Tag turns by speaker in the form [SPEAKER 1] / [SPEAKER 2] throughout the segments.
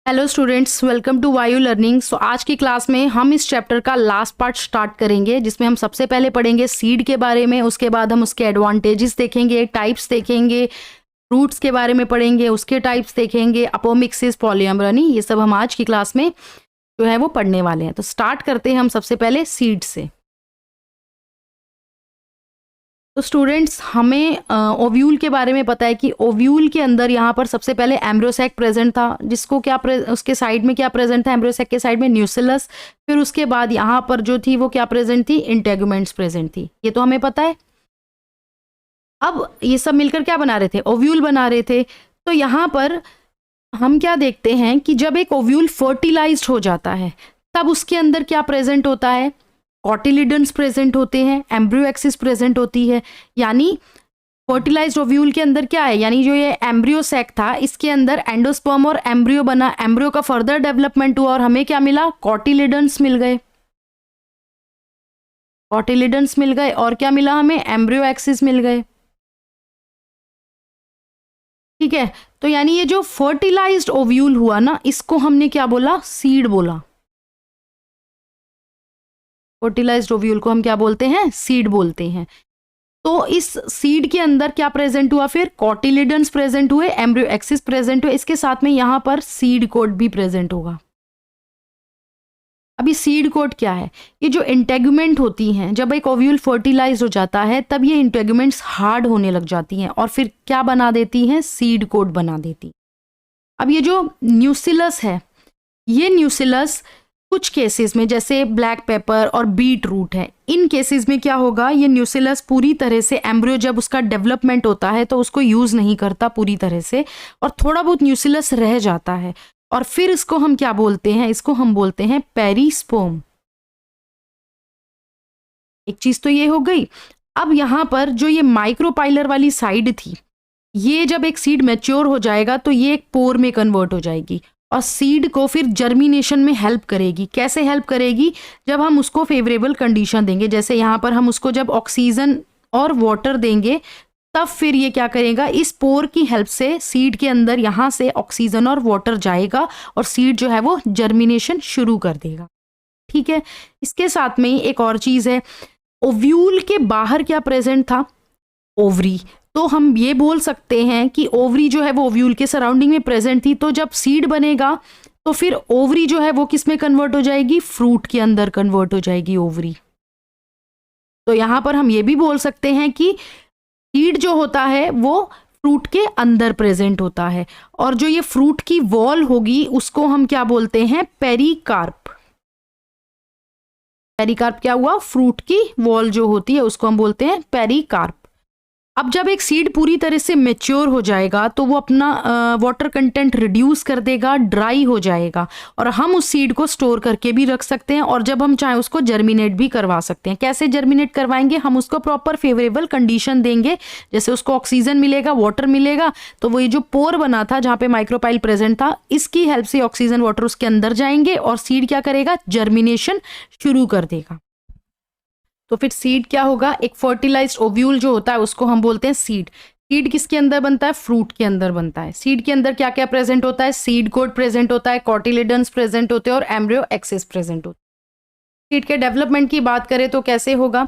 [SPEAKER 1] Hello students, welcome to वायु learning. सो आज की क्लास में हम इस चैप्टर का लास्ट पार्ट स्टार्ट करेंगे, जिसमें हम सबसे पहले पढ़ेंगे सीड के बारे में। उसके बाद हम उसके एडवांटेजेस देखेंगे, टाइप्स देखेंगे, रूट्स के बारे में पढ़ेंगे, उसके टाइप्स देखेंगे, अपोमिक्सिस, पॉलीमरनी, ये सब हम आज की क्लास में जो है वो पढ़ने वाले हैं। तो स्टार्ट करते हैं हम सबसे पहले सीड से। तो स्टूडेंट्स, हमें ओव्यूल के बारे में पता है कि ओव्यूल के अंदर यहाँ पर सबसे पहले एम्ब्रियोसैक प्रेजेंट था, जिसको क्या उसके साइड में क्या प्रेजेंट था, एम्ब्रियोसैक के साइड में न्यूसिलस। फिर उसके बाद यहाँ पर जो थी वो क्या प्रेजेंट थी, इंटेगुमेंट्स प्रेजेंट थी। ये तो हमें पता है। अब ये सब मिलकर क्या बना रहे थे, ओव्यूल बना रहे थे। तो यहाँ पर हम क्या देखते हैं कि जब एक ओव्यूल फर्टिलाइज्ड हो जाता है तब उसके अंदर क्या प्रेजेंट होता है, कॉटिलिडन्स प्रेजेंट होते हैं, एम्ब्रियो एक्सिस प्रेजेंट होती है। यानी फर्टिलाइज्ड ओव्यूल के अंदर क्या है, यानी जो ये एम्ब्रियो सैक था इसके अंदर एंडोस्पर्म और एम्ब्रियो बना, एम्ब्रियो का फर्दर डेवलपमेंट हुआ और हमें क्या मिला, कॉटिलिडन्स मिल गए। कॉटिलिडन्स मिल गए और क्या मिला हमें, एम्ब्रियो एक्सिस मिल गए। ठीक है, तो यानी ये जो फर्टिलाइज्ड ओव्यूल हुआ ना, इसको हमने क्या बोला, सीड बोला। फर्टिलाइज्ड ओव्यूल को हम क्या बोलते हैं, सीड बोलते हैं। तो इस सीड के अंदर क्या प्रेजेंट हुआ, फिर कॉटिलिडन्स प्रेजेंट हुए, एम्ब्रियो एक्सिस प्रेजेंट हुए, इसके साथ में यहां पर सीड कोड भी प्रेजेंट होगा। अभी सीड कोड क्या है, ये जो इंटेगुमेंट होती हैं, जब एक ओव्यूल फर्टिलाइज हो जाता है तब ये इंटेगुमेंट्स हार्ड होने लग जाती हैं और फिर क्या बना देती हैं, सीड कोड बना देती। अब ये जो न्यूसिलस है, ये न्यूसिलस कुछ केसेस में जैसे ब्लैक पेपर और बीट रूट है, इन केसेस में क्या होगा, ये न्यूसिलस पूरी तरह से एम्ब्रियो जब उसका डेवलपमेंट होता है तो उसको यूज नहीं करता पूरी तरह से, और थोड़ा बहुत न्यूसिलस रह जाता है, और फिर इसको हम क्या बोलते हैं, इसको हम बोलते हैं पेरिस्पर्म। एक चीज तो ये हो गई। अब यहां पर जो ये माइक्रोपाइलर वाली साइड थी, ये जब एक सीड मैच्योर हो जाएगा तो ये एक पोर में कन्वर्ट हो जाएगी और सीड को फिर जर्मिनेशन में हेल्प करेगी। कैसे हेल्प करेगी, जब हम उसको फेवरेबल कंडीशन देंगे, जैसे यहाँ पर हम उसको जब ऑक्सीजन और वाटर देंगे तब फिर ये क्या करेगा, इस पोर की हेल्प से सीड के अंदर यहाँ से ऑक्सीजन और वाटर जाएगा और सीड जो है वो जर्मिनेशन शुरू कर देगा। ठीक है, इसके साथ में एक और चीज है, ओव्यूल के बाहर क्या प्रेजेंट था, ओवरी। तो हम ये बोल सकते हैं कि ओवरी जो है वो ओव्यूल के सराउंडिंग में प्रेजेंट थी। तो जब सीड बनेगा तो फिर ओवरी जो है वो किस में कन्वर्ट हो जाएगी, फ्रूट के अंदर कन्वर्ट हो जाएगी ओवरी। तो यहां पर हम ये भी बोल सकते हैं कि सीड जो होता है वो फ्रूट के अंदर प्रेजेंट होता है, और जो ये फ्रूट की वॉल होगी उसको हम क्या बोलते हैं, पेरिकार्प। पेरिकार्प क्या हुआ, फ्रूट की वॉल जो होती है उसको हम बोलते हैं पेरिकार्प। अब जब एक सीड पूरी तरह से मैच्योर हो जाएगा तो वो अपना वाटर कंटेंट रिड्यूस कर देगा, ड्राई हो जाएगा, और हम उस सीड को स्टोर करके भी रख सकते हैं, और जब हम चाहें उसको जर्मिनेट भी करवा सकते हैं। कैसे जर्मिनेट करवाएंगे, हम उसको प्रॉपर फेवरेबल कंडीशन देंगे, जैसे उसको ऑक्सीजन मिलेगा, वाटर मिलेगा, तो वो ये जो पोर बना था जहाँ पे माइक्रोपाइल प्रेजेंट था, इसकी हेल्प से ऑक्सीजन वाटर उसके अंदर जाएंगे और सीड क्या करेगा, जर्मिनेशन शुरू कर देगा। तो फिर सीड क्या होगा, एक फर्टिलाइज्ड ओव्यूल जो होता है उसको हम बोलते हैं सीड। सीड किसके अंदर बनता है, फ्रूट के अंदर बनता है। सीड के अंदर क्या क्या प्रेजेंट होता है, सीड कोड प्रेजेंट होता है, कॉटिलिडन्स प्रेजेंट होते हैं और एम्ब्रियो एक्सिस प्रेजेंट होता है। सीड के डेवलपमेंट की बात करें तो कैसे होगा,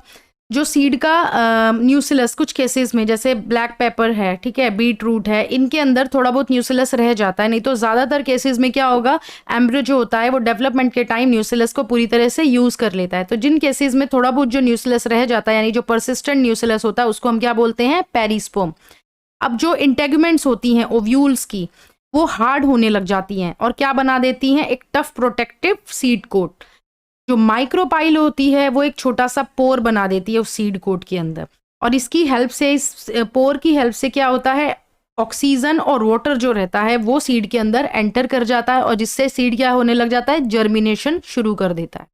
[SPEAKER 1] जो सीड का न्यूसिलस कुछ केसेस में जैसे ब्लैक पेपर है, ठीक है, बीट रूट है, इनके अंदर थोड़ा बहुत न्यूसिलस रह जाता है, नहीं तो ज्यादातर केसेस में क्या होगा, एम्ब्रियो जो होता है वो डेवलपमेंट के टाइम न्यूसिलस को पूरी तरह से यूज कर लेता है। तो जिन केसेस में थोड़ा बहुत जो न्यूसिलस रह जाता है, यानी जो परसिस्टेंट न्यूसिलस होता है, उसको हम क्या बोलते हैं, पेरिस्पर्म। अब जो इंटेगुमेंट्स होती हैं ओव्यूल्स की, वो हार्ड होने लग जाती हैं और क्या बना देती हैं, एक टफ प्रोटेक्टिव सीड कोट। जो माइक्रोपाइल होती है वो एक छोटा सा पोर बना देती है उस सीड कोट के अंदर, और इसकी हेल्प से, इस पोर की हेल्प से क्या होता है, ऑक्सीजन और वाटर जो रहता है वो सीड के अंदर एंटर कर जाता है, और जिससे सीड क्या होने लग जाता है, जर्मिनेशन शुरू कर देता है।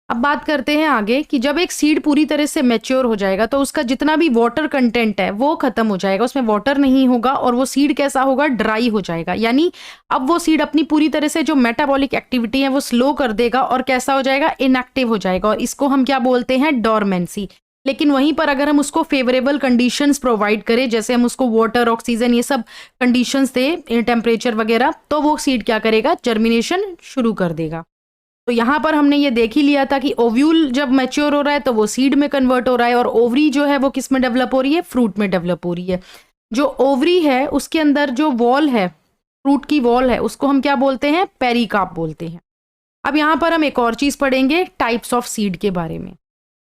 [SPEAKER 1] अब बात करते हैं आगे कि जब एक सीड पूरी तरह से मैच्योर हो जाएगा तो उसका जितना भी वाटर कंटेंट है वो खत्म हो जाएगा, उसमें वाटर नहीं होगा, और वो सीड कैसा होगा, ड्राई हो जाएगा। यानी अब वो सीड अपनी पूरी तरह से जो मेटाबॉलिक एक्टिविटी है वो स्लो कर देगा और कैसा हो जाएगा, इनएक्टिव हो जाएगा, और इसको हम क्या बोलते हैं, डोरमेंसी। लेकिन वहीं पर अगर हम उसको फेवरेबल कंडीशंस प्रोवाइड करें, जैसे हम उसको वाटर, ऑक्सीजन, ये सब कंडीशंस दे, टेम्परेचर वगैरह, तो वो सीड क्या करेगा, जर्मिनेशन शुरू कर देगा। तो यहाँ पर हमने ये देख ही लिया था कि ओव्यूल जब मैच्योर हो रहा है तो वो सीड में कन्वर्ट हो रहा है, और ओवरी जो है वो किस में डेवलप हो रही है, फ्रूट में डेवलप हो रही है। जो ओवरी है उसके अंदर जो वॉल है, फ्रूट की वॉल है, उसको हम क्या बोलते हैं, पेरिकार्प बोलते हैं। अब यहाँ पर हम एक और चीज पढ़ेंगे टाइप्स ऑफ सीड के बारे में।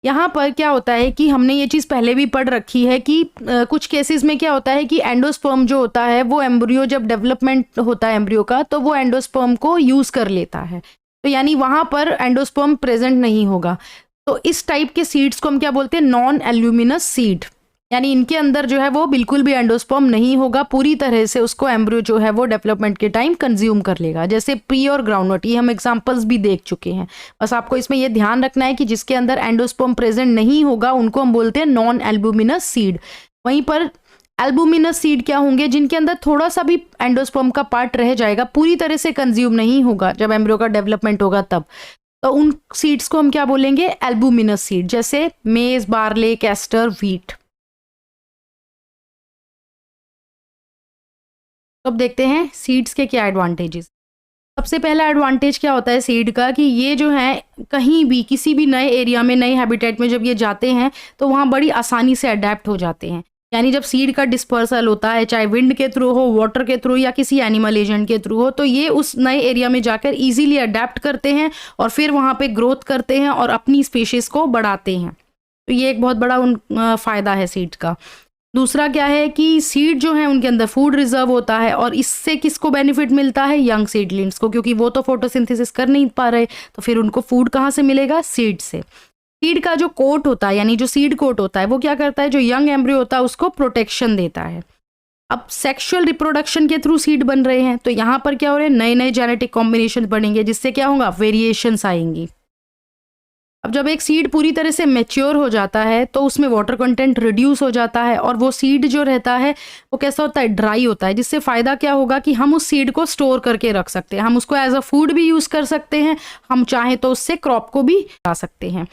[SPEAKER 1] यहाँ पर क्या होता है कि हमने ये चीज़ पहले भी पढ़ रखी है कि कुछ केसेस में क्या होता है कि एंडोस्पर्म जो होता है वो एम्ब्रियो, जब डेवलपमेंट होता है एम्ब्रियो का, तो वो एंडोस्पर्म को यूज़ कर लेता है, तो यानी वहाँ पर एंडोस्पर्म प्रेजेंट नहीं होगा। तो इस टाइप के सीड्स को हम क्या बोलते हैं, नॉन एल्यूमिनस सीड, यानी इनके अंदर जो है वो बिल्कुल भी एंडोस्पर्म नहीं होगा, पूरी तरह से उसको एम्ब्रियो जो है वो डेवलपमेंट के टाइम कंज्यूम कर लेगा, जैसे पी और ग्राउंडनट, ये हम एग्जांपल्स भी देख चुके हैं। बस आपको इसमें ये ध्यान रखना है कि जिसके अंदर एंडोस्पर्म प्रेजेंट नहीं होगा उनको हम बोलते हैं नॉन एल्ब्यूमिनस सीड। वहीं पर एल्ब्यूमिनस सीड क्या होंगे, जिनके अंदर थोड़ा सा भी एंडोस्पर्म का पार्ट रह जाएगा, पूरी तरह से कंज्यूम नहीं होगा जब एम्ब्रियो का डेवलपमेंट होगा तब, तो उन सीड्स को हम क्या बोलेंगे, एल्ब्यूमिनस सीड, जैसे मेज, बार्ले, कैस्टर, व्हीट। तो अब देखते हैं सीड्स के क्या एडवांटेजेस। सबसे पहला एडवांटेज क्या होता है सीड का, कि ये जो है कहीं भी किसी भी नए एरिया में, नए हैबिटेट में जब ये जाते हैं तो वहाँ बड़ी आसानी से अडेप्ट हो जाते हैं। यानी जब सीड का डिस्पर्सल होता है, चाहे विंड के थ्रू हो, वाटर के थ्रू, या किसी एनिमल एजेंट के थ्रू हो, तो ये उस नए एरिया में जाकर इजीली अडेप्ट करते हैं और फिर वहाँ पे ग्रोथ करते हैं और अपनी स्पीशीज को बढ़ाते हैं। तो ये एक बहुत बड़ा फ़ायदा है सीड का। दूसरा क्या है कि सीड जो है उनके अंदर फूड रिजर्व होता है, और इससे किसको बेनिफिट मिलता है, यंग सीडलिंग्स को, क्योंकि वो तो फोटोसिंथेसिस कर नहीं पा रहे, तो फिर उनको फूड कहाँ से मिलेगा, सीड से। सीड का जो कोट होता है, यानी जो सीड कोट होता है, वो क्या करता है, जो यंग एम्ब्रियो होता है उसको प्रोटेक्शन देता है। अब सेक्सुअल रिप्रोडक्शन के थ्रू सीड बन रहे हैं, तो यहाँ पर क्या हो रहे हैं, नए नए जेनेटिक कॉम्बिनेशन बनेंगे, जिससे क्या होगा, वेरिएशंस आएंगी। अब जब एक सीड पूरी तरह से मैच्योर हो जाता है तो उसमें वाटर कंटेंट रिड्यूस हो जाता है, और वो सीड जो रहता है वो कैसा होता है, ड्राई होता है, जिससे फ़ायदा क्या होगा कि हम उस सीड को स्टोर करके रख सकते हैं, हम उसको एज अ फूड भी यूज़ कर सकते हैं, हम चाहें तो उससे क्रॉप को भी ला सकते हैं।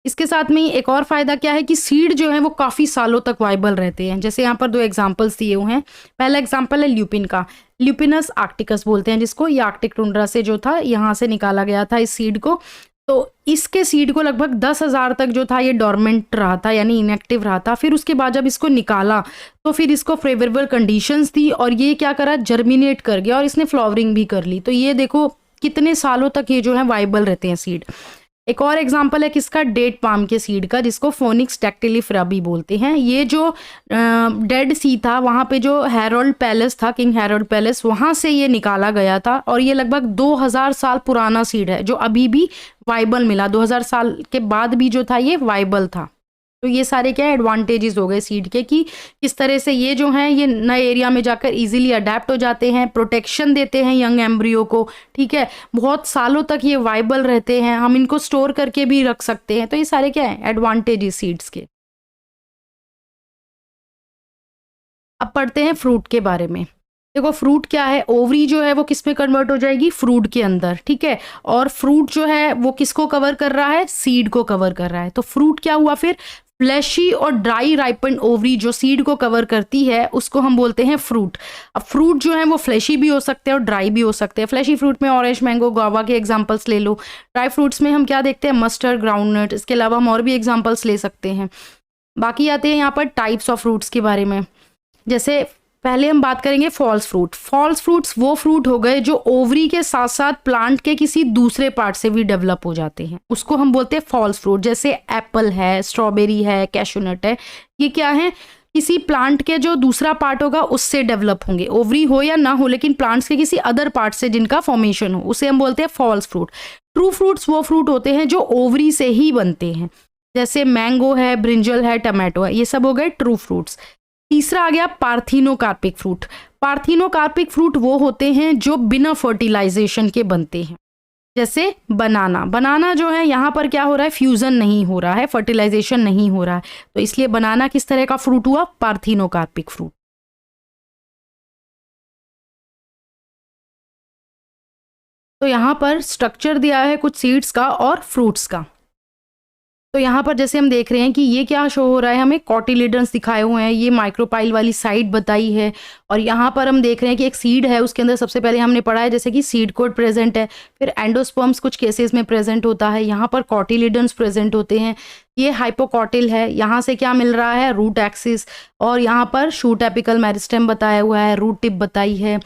[SPEAKER 1] इसके साथ में एक और फ़ायदा क्या है कि सीड जो है वो काफ़ी सालों तक वाइबल रहते हैं। जैसे यहाँ पर दो एग्जाम्पल्स दिए हुए हैं। पहला एग्जाम्पल है ल्यूपिन का, ल्यूपिनस आर्क्टिकस बोलते हैं जिसको, ये आर्कटिक टुंड्रा से जो था यहाँ से निकाला गया था इस सीड को। तो इसके सीड को लगभग 10,000 तक जो था ये डॉर्मेंट रहा था, यानी इनएक्टिव रहा था। फिर उसके बाद जब इसको निकाला तो फिर इसको फेवरेबल कंडीशंस थी और ये क्या करा, जर्मिनेट कर गया और इसने फ्लावरिंग भी कर ली। तो ये देखो कितने सालों तक ये जो है वाइबल रहते हैं सीड। एक और एग्जाम्पल है किसका, डेट पाम के सीड का, जिसको फोनिक्स डैक्टिलिफेरा भी बोलते हैं। ये जो डेड सी था वहाँ पे जो हैरोल्ड पैलेस था, किंग हैरोल्ड पैलेस, वहाँ से ये निकाला गया था और ये लगभग 2000 साल पुराना सीड है जो अभी भी वाइबल मिला। 2000 साल के बाद भी जो था ये वाइबल था। तो ये सारे क्या एडवांटेजेस हो गए सीड के, कि किस तरह से ये जो हैं ये नए एरिया में जाकर इजीली अडेप्ट हो जाते हैं, प्रोटेक्शन देते हैं यंग एम्ब्रियो को, ठीक है, बहुत सालों तक ये वाइबल रहते हैं, हम इनको स्टोर करके भी रख सकते हैं। तो ये सारे क्या है एडवांटेजेस सीड्स के। अब पढ़ते हैं फ्रूट के बारे में। देखो फ्रूट क्या है, ओवरी जो है वो किस में कन्वर्ट हो जाएगी, फ्रूट के अंदर, ठीक है, और फ्रूट जो है वो किसको कवर कर रहा है, सीड को कवर कर रहा है। तो फ्रूट क्या हुआ फिर, फ्लैशी और ड्राई राइपेंड ओवरी जो सीड को कवर करती है उसको हम बोलते हैं फ्रूट। अब फ्रूट जो है वो फ्लैशी भी हो सकते हैं और ड्राई भी हो सकते हैं। फ्लैशी फ्रूट में ऑरेंज, मैंगो, गुआवा के एग्जांपल्स ले लो। ड्राई फ्रूट्स में हम क्या देखते हैं, मस्टर्ड, ग्राउंडनट, इसके अलावा हम और भी एग्जांपल्स ले सकते हैं। बाकी आते हैं यहाँ पर टाइप्स ऑफ फ्रूट्स के बारे में। जैसे पहले हम बात करेंगे फॉल्स फ्रूट। फॉल्स फ्रूट्स वो फ्रूट हो गए जो ओवरी के साथ साथ प्लांट के किसी दूसरे पार्ट से भी डेवलप हो जाते हैं, उसको हम बोलते हैं फॉल्स फ्रूट। जैसे एप्पल है, स्ट्रॉबेरी है, कैशूनट है, ये क्या है, किसी प्लांट के जो दूसरा पार्ट होगा उससे डेवलप होंगे, ओवरी हो या ना हो, लेकिन प्लांट्स के किसी अदर पार्ट से जिनका फॉर्मेशन हो, उसे हम बोलते हैं फॉल्स फ्रूट। ट्रू फ्रूट्स वो फ्रूट होते हैं जो ओवरी से ही बनते हैं, जैसे मैंगो है, ब्रिंजल है, टमाटो है, ये सब हो गए ट्रू फ्रूट्स। तीसरा आ गया पार्थिनोकार्पिक फ्रूट। पार्थिनोकार्पिक फ्रूट वो होते हैं जो बिना फर्टिलाइजेशन के बनते हैं, जैसे बनाना। बनाना जो है यहाँ पर क्या हो रहा है, फ्यूजन नहीं हो रहा है, फर्टिलाइजेशन नहीं हो रहा है, तो इसलिए बनाना किस तरह का फ्रूट हुआ, पार्थिनोकार्पिक फ्रूट। तो यहाँ पर स्ट्रक्चर दिया है कुछ सीड्स का और फ्रूट्स का। तो यहाँ पर जैसे हम देख रहे हैं कि ये क्या शो हो रहा है, हमें कॉटिलिडन्स दिखाए हुए हैं, ये माइक्रोपाइल वाली साइड बताई है। और यहाँ पर हम देख रहे हैं कि एक सीड है, उसके अंदर सबसे पहले हमने पढ़ा है जैसे कि सीड कोड प्रेजेंट है, फिर एंडोस्पर्म्स कुछ केसेस में प्रेजेंट होता है, यहाँ पर कॉटिलिडन्स प्रेजेंट होते हैं, ये हाइपोकॉटिल है, यहाँ से क्या मिल रहा है, रूट एक्सिस, और यहाँ पर शूट एपिकल मेरिस्टेम बताया हुआ है, रूट टिप बताई है।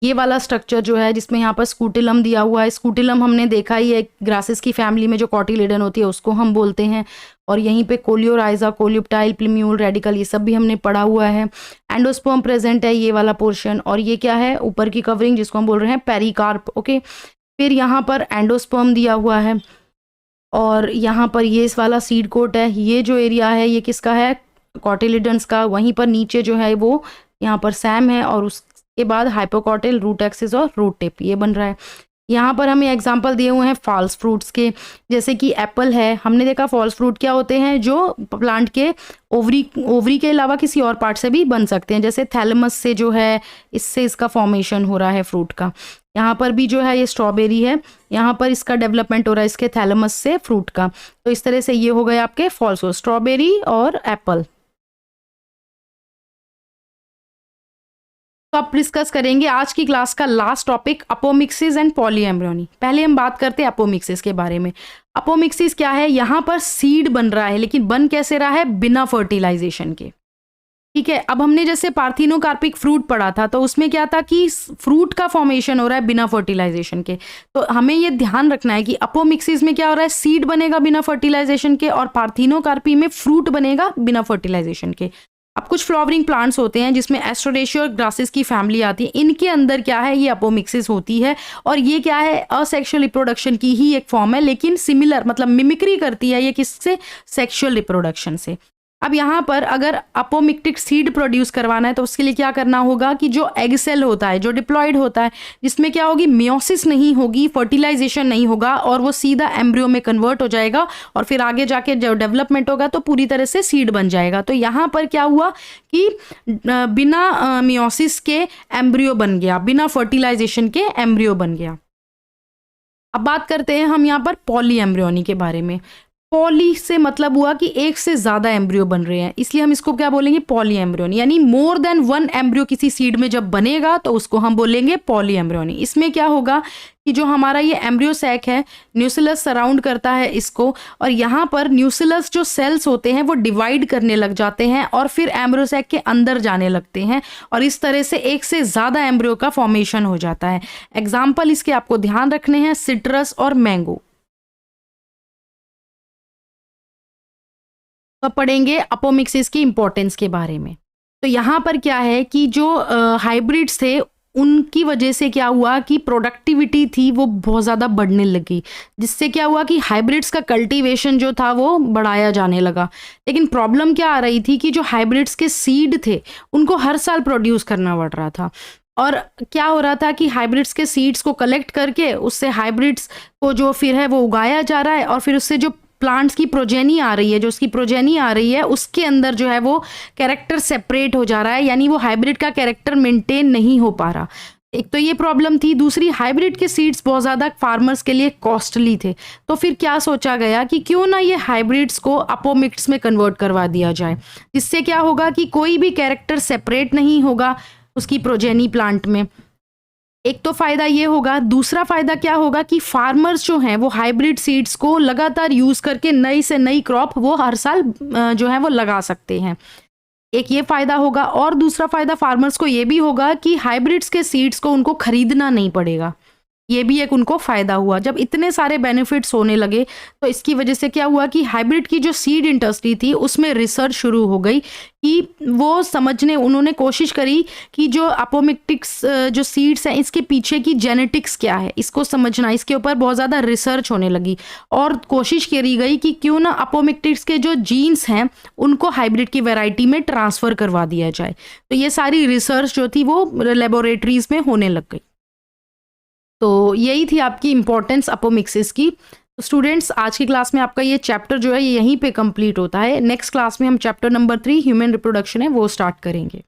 [SPEAKER 1] ये वाला स्ट्रक्चर जो है जिसमें यहाँ पर स्कूटिलम दिया हुआ है, स्कूटिलम हमने देखा ही है, ग्रासेस की फैमिली में जो कॉटिलिडन होती है उसको हम बोलते हैं। और यहीं पे कोलियोराइजा, कोलिप्टाइल, प्लीम्यूल, रेडिकल, ये सब भी हमने पढ़ा हुआ है। एंडोस्पर्म प्रेजेंट है, ये वाला पोर्शन, और ये क्या है, ऊपर की कवरिंग जिसको हम बोल रहे हैं पेरिकार्प। ओके, फिर यहाँ पर एंडोस्पर्म दिया हुआ है, और यहाँ पर ये इस वाला सीड कोट है, ये जो एरिया है ये किसका है, कॉटिलिडन्स का। वहीं पर नीचे जो है वो यहाँ पर सैम है, और उसके बाद हाइपोकॉटिल, रूट एक्सिस और रूट टिप, ये बन रहा है। यहाँ पर हमें एग्जांपल दिए हुए हैं फॉल्स फ्रूट्स के, जैसे कि एप्पल है, हमने देखा फॉल्स फ्रूट क्या होते हैं, जो प्लांट के ओवरी के अलावा किसी और पार्ट से भी बन सकते हैं, जैसे थैलेमस से जो है, इससे इसका फॉर्मेशन हो रहा है फ्रूट का। यहाँ पर भी जो है ये स्ट्रॉबेरी है, यहाँ पर इसका डेवलपमेंट हो रहा है इसके थैलेमस से फ्रूट का। तो इस तरह से ये हो गए आपके फॉल्स फ्रूट, स्ट्रॉबेरी और एप्पल। तो अब डिस्कस करेंगे आज की क्लास का last topic, apomixis and polyembryony. पहले हम बात करते हैं अपोमिक्सिस के बारे में। अपोमिक्सिस क्या है, यहाँ पर सीड बन रहा है, लेकिन बन कैसे रहा है, बिना फर्टिलाइजेशन के। ठीक है, अब हमने जैसे पार्थिनोकार्पिक फ्रूट पढ़ा था, तो उसमें क्या था कि फ्रूट का फॉर्मेशन हो रहा है बिना फर्टिलाइजेशन के। तो हमें ये ध्यान रखना है कि अपोमिक्सिस में क्या हो रहा है, सीड बनेगा बिना फर्टिलाइजेशन के, और पार्थिनोकार्पी में फ्रूट बनेगा बिना फर्टिलाइजेशन के। अब कुछ फ्लावरिंग प्लांट्स होते हैं जिसमें एस्ट्रोडेशिया और ग्रासेस की फैमिली आती है, इनके अंदर क्या है, ये अपोमिक्सिस होती है, और ये क्या है, असेक्सुअल रिप्रोडक्शन की ही एक फॉर्म है, लेकिन सिमिलर, मतलब मिमिक्री करती है ये किससे, सेक्सुअल रिप्रोडक्शन से। अब यहाँ पर अगर अपोमिक्टिक सीड प्रोड्यूस करवाना है तो उसके लिए क्या करना होगा कि जो एग सेल होता है, जो डिप्लॉयड होता है, जिसमें क्या होगी, मियोसिस नहीं होगी, फर्टिलाइजेशन नहीं होगा, और वो सीधा एम्ब्रियो में कन्वर्ट हो जाएगा, और फिर आगे जाके जब डेवलपमेंट होगा तो पूरी तरह से सीड बन जाएगा। तो यहाँ पर क्या हुआ कि बिना मियोसिस के एम्ब्रियो बन गया, बिना फर्टिलाइजेशन के एम्ब्रियो बन गया। अब बात करते हैं हम यहाँ पर पॉलीएम्ब्रियोनी के बारे में। पॉली से मतलब हुआ कि एक से ज्यादा एम्ब्रियो बन रहे हैं, इसलिए हम इसको क्या बोलेंगे, पॉलीएम्ब्रियोनी। यानी मोर देन वन एम्ब्रियो किसी सीड में जब बनेगा तो उसको हम बोलेंगे पॉलीएम्ब्रियोनी। इसमें क्या होगा कि जो हमारा ये एम्ब्रियो सैक है, न्यूक्लियस सराउंड करता है इसको, और यहाँ पर न्यूक्लियस जो सेल्स होते हैं वो डिवाइड करने लग जाते हैं, और फिर एम्ब्रियो सैक के अंदर जाने लगते हैं, और इस तरह से एक से ज्यादा एम्ब्रियो का फॉर्मेशन हो जाता है। एग्जाम्पल इसके आपको ध्यान रखने हैं, सिट्रस और मैंगो। तो पढ़ेंगे अपोमिक्सिस की इंपॉर्टेंस के बारे में। तो यहाँ पर क्या है कि जो हाइब्रिड्स थे उनकी वजह से क्या हुआ कि प्रोडक्टिविटी थी वो बहुत ज़्यादा बढ़ने लगी, जिससे क्या हुआ कि हाइब्रिड्स का कल्टीवेशन जो था वो बढ़ाया जाने लगा। लेकिन प्रॉब्लम क्या आ रही थी कि जो हाइब्रिड्स के सीड थे उनको हर साल प्रोड्यूस करना पड़ रहा था, और क्या हो रहा था कि हाइब्रिड्स के सीड्स को कलेक्ट करके उससे हाइब्रिड्स को जो फिर है वो उगाया जा रहा है, और फिर उससे जो प्लांट्स की प्रोजेनी आ रही है, जो उसकी प्रोजेनी आ रही है उसके अंदर जो है वो कैरेक्टर सेपरेट हो जा रहा है, यानी वो हाइब्रिड का कैरेक्टर मेंटेन नहीं हो पा रहा। एक तो ये प्रॉब्लम थी, दूसरी हाइब्रिड के सीड्स बहुत ज़्यादा फार्मर्स के लिए कॉस्टली थे। तो फिर क्या सोचा गया कि क्यों ना ये हाइब्रिड्स को अपोमिक्ट्स में कन्वर्ट करवा दिया जाए, जिससे क्या होगा कि कोई भी कैरेक्टर सेपरेट नहीं होगा उसकी प्रोजेनी प्लांट में। एक तो फायदा ये होगा, दूसरा फायदा क्या होगा कि फार्मर्स जो हैं वो हाइब्रिड सीड्स को लगातार यूज करके नई से नई क्रॉप वो हर साल जो है वो लगा सकते हैं। एक ये फायदा होगा, और दूसरा फायदा फार्मर्स को ये भी होगा कि हाइब्रिड्स के सीड्स को उनको खरीदना नहीं पड़ेगा। ये भी एक उनको फायदा हुआ। जब इतने सारे बेनिफिट्स होने लगे तो इसकी वजह से क्या हुआ कि हाइब्रिड की जो सीड इंडस्ट्री थी उसमें रिसर्च शुरू हो गई कि वो समझने, उन्होंने कोशिश करी कि जो अपोमिक्टिक्स जो सीड्स हैं इसके पीछे की जेनेटिक्स क्या है, इसको समझना, इसके ऊपर बहुत ज़्यादा रिसर्च होने लगी, और कोशिश करी गई कि क्यों ना अपोमिक्टिक्स के जो जीन्स हैं उनको हाइब्रिड की वैरायटी में ट्रांसफ़र करवा दिया जाए। तो ये सारी रिसर्च जो थी वो लेबोरेटरीज में होने लग गई। तो यही थी आपकी इम्पोर्टेंस अपोमिक्सिस की। तो स्टूडेंट्स, आज की क्लास में आपका ये चैप्टर जो है ये यहीं पे कंप्लीट होता है। नेक्स्ट क्लास में हम चैप्टर नंबर 3 ह्यूमन रिप्रोडक्शन है वो स्टार्ट करेंगे।